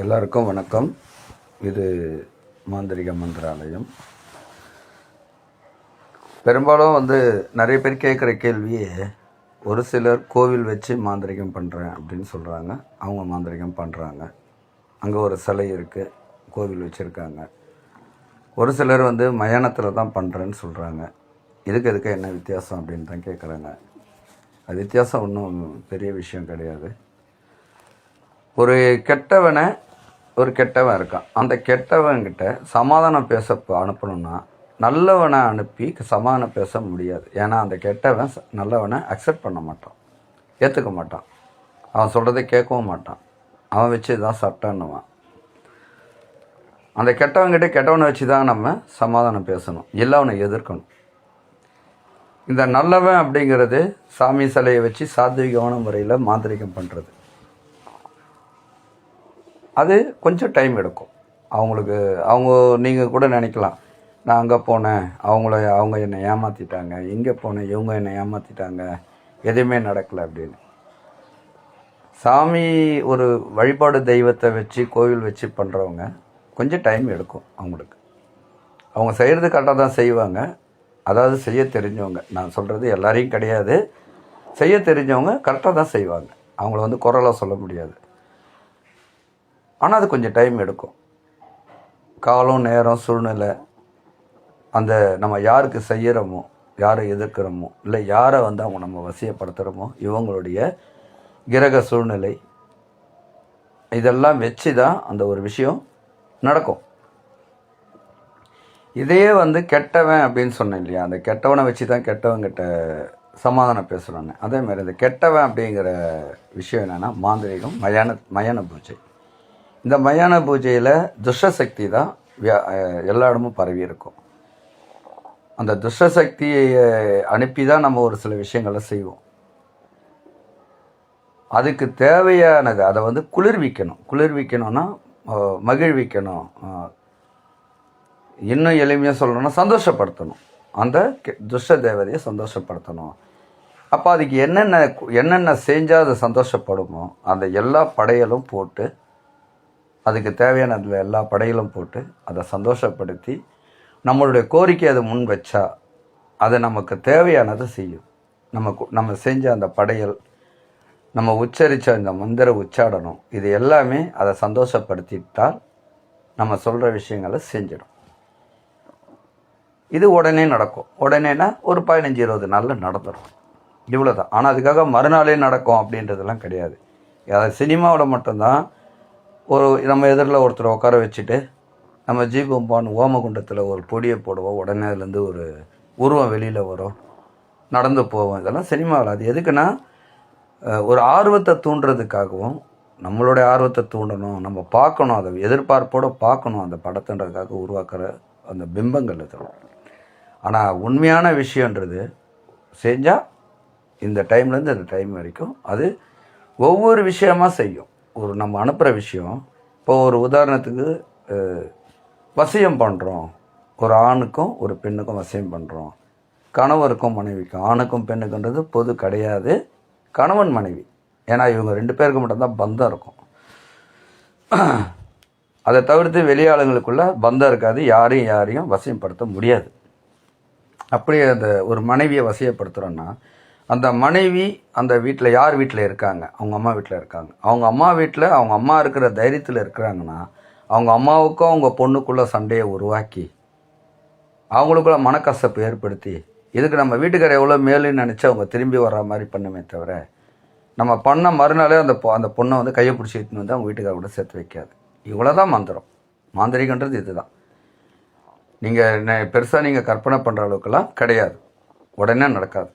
எல்லாருக்கும் வணக்கம். இது மாந்திரிக மந்திராலயம். பெரும்பாலும் நிறைய பேர் கேட்குற கேள்வியே, ஒரு சிலர் கோவில் வச்சு மாந்திரிகம் பண்ணுறேன் அப்படின்னு சொல்கிறாங்க. அவங்க மாந்திரிகம் பண்ணுறாங்க. அங்கே ஒரு சிலை இருக்குது, கோவில் வச்சுருக்காங்க. ஒரு சிலர் மயானத்தில் தான் பண்ணுறேன்னு சொல்கிறாங்க. இதுக்கு என்ன வித்தியாசம் அப்படின்னு தான் கேட்குறாங்க. அது வித்தியாசம் ஒன்றும் பெரிய விஷயம் கிடையாது. ஒரு கெட்டவன் இருக்கான். அந்த கெட்டவன்கிட்ட சமாதானம் பேச அனுப்பணும்னா நல்லவனை அனுப்பி சமாதானம் பேச முடியாது. ஏன்னா அந்த கெட்டவன் நல்லவனை அக்செப்ட் பண்ண மாட்டான், ஏற்றுக்க மாட்டான், அவன் சொல்கிறத கேட்கவும் மாட்டான். அவன் வச்சு தான் சட்டன்னுவான். அந்த கெட்டவனை வச்சு தான் நம்ம சமாதானம் பேசணும், இல்லை அவனை எதிர்க்கணும். இந்த நல்லவன் அப்படிங்கிறது சாமி சிலையை வச்சு சாத்விகமான முறையில் மாந்திரிகம் பண்ணுறது. அது கொஞ்சம் டைம் எடுக்கும். நீங்கள் கூட நினைக்கலாம், நான் அங்கே போனேன், அவங்க என்னை ஏமாற்றிட்டாங்க, இங்கே போனேன், இவங்க என்னை ஏமாற்றிட்டாங்க, எதுவுமே நடக்கலை அப்படின்னு. சாமி ஒரு வழிபாடு தெய்வத்தை வச்சு கோவில் வச்சு பண்ணுறவங்க கொஞ்சம் டைம் எடுக்கும். அவங்க செய்கிறது கரெக்டாக தான் செய்வாங்க. அதாவது செய்ய தெரிஞ்சவங்க, நான் சொல்கிறது எல்லாரையும் கிடையாது, செய்ய தெரிஞ்சவங்க கரெக்டாக தான் செய்வாங்க. அவங்கள குரலாக சொல்ல முடியாது. ஆனால் அது கொஞ்சம் டைம் எடுக்கும். காலம், நேரம், சூழ்நிலை, அந்த நம்ம யாருக்கு செய்கிறோமோ, யாரை எதிர்க்கிறோமோ, இல்லை யாரை அவங்க நம்ம வசியப்படுத்துகிறோமோ, இவங்களுடைய கிரக சூழ்நிலை, இதெல்லாம் வச்சு தான் அந்த ஒரு விஷயம் நடக்கும். இதையே கெட்டவன் அப்படின்னு சொன்னேன் இல்லையா, அந்த கெட்டவனை வச்சு தான் கெட்டவங்கிட்ட சமாதானம் பேசுகிறாங்க. அதே மாதிரி இந்த கெட்டவன் அப்படிங்கிற விஷயம் என்னென்னா மாந்திரிகம், மயான பூஜை. இந்த மயான பூஜையில் துஷ்டசக்தி தான் எல்லா இடமும் பரவி இருக்கும். அந்த துஷ்டசக்தியை அனுப்பி தான் நம்ம ஒரு சில விஷயங்களை செய்வோம். அதுக்கு தேவையானது அதை குளிர்விக்கணும்னா மகிழ்விக்கணும். இன்னும் எளிமையாக சொல்லணும்னா சந்தோஷப்படுத்தணும். அந்த துஷ்ட தேவதையை சந்தோஷப்படுத்தணும். அப்போ அதுக்கு என்னென்ன செஞ்சால் அது சந்தோஷப்படுமோ அந்த எல்லா படையலும் போட்டு, அதுக்கு தேவையான அதில் எல்லா படையிலும் போட்டு அதை சந்தோஷப்படுத்தி நம்மளுடைய கோரிக்கை அதை முன் வச்சா அது நமக்கு தேவையானதை செய்யும். நம்ம செஞ்ச அந்த படையல், நம்ம உச்சரித்த அந்த மந்திர உச்சாடனம், இது எல்லாமே அதை சந்தோஷப்படுத்திட்டால் நம்ம சொல்கிற விஷயங்களை செஞ்சிடும். இது உடனே நடக்கும். உடனேனா ஒரு 15-20 நாளில் நடந்துடும். இவ்வளோதான். ஆனால் அதுக்காக மறுநாளே நடக்கும் அப்படின்றதெல்லாம் கிடையாது. அதாவது சினிமாவில் மட்டும்தான் நம்ம எதிரில் ஒருத்தரை உட்கார வச்சுட்டு நம்ம ஜீபம்பான் ஓமகுண்டத்தில் ஒரு பொடியை போடுவோம், உடனே அதுலேருந்து ஒரு உருவம் வெளியில் வரும், நடந்து போவோம். இதெல்லாம் சினிமாவில். அது எதுக்குன்னா ஒரு ஆர்வத்தை தூண்டுறதுக்காகவும், நம்மளுடைய ஆர்வத்தை தூண்டணும், நம்ம பார்க்கணும், அதை எதிர்பார்ப்போடு பார்க்கணும், அந்த படத்துன்றதுக்காக உருவாக்குற அந்த பிம்பங்கள் இதெல்லாம். ஆனால் உண்மையான விஷயன்றது செஞ்சால் இந்த டைம்லேருந்து இந்த டைம் வரைக்கும் அது ஒவ்வொரு விஷயமாக செய்யும். நம்ம அனுப்புகிற விஷயம், இப்போ ஒரு உதாரணத்துக்கு வசியம் பண்ணுறோம், ஒரு ஆணுக்கும் ஒரு பெண்ணுக்கும் வசியம் பண்ணுறோம், கணவருக்கும் மனைவிக்கும். ஆணுக்கும் பெண்ணுக்குன்றது பொது கிடையாது, கணவன் மனைவி. ஏன்னா இவங்க 2 பேருக்கு மட்டும்தான் பந்தம் இருக்கும். அதை தவிர்த்து வெளியாளுங்களுக்குள்ள பந்தம் இருக்காது, யாரையும் வசியப்படுத்த முடியாது. அப்படியே அந்த ஒரு மனைவியை வசியப்படுத்துகிறோன்னா, அந்த மனைவி அந்த வீட்டில் யார் வீட்டில் இருக்காங்க, அவங்க அம்மா வீட்டில் இருக்காங்க. அவங்க அம்மா வீட்டில் அவங்க அம்மா இருக்கிற தைரியத்தில் இருக்கிறாங்கன்னா, அவங்க அம்மாவுக்கும் அவங்க பொண்ணுக்குள்ளே சண்டையை உருவாக்கி அவங்களுக்குள்ள மனக்கசப்பு ஏற்படுத்தி, இதுக்கு நம்ம வீட்டுக்கார எவ்வளோ மேலுன்னு நினச்சி அவங்க திரும்பி வர்ற மாதிரி பண்ணுமே தவிர, நம்ம பண்ண மறுநாளே அந்த பொண்ணை கையை பிடிச்சி இட்டுன்னு அவங்க வீட்டுக்கார கூட சேர்த்து வைக்காது. இவ்வளோ தான் மந்திரம். மாந்திரிகன்றது இது தான். நீங்கள் பெருசாக நீங்கள் கற்பனை பண்ணுற அளவுக்குலாம் கிடையாது. உடனே நடக்காது.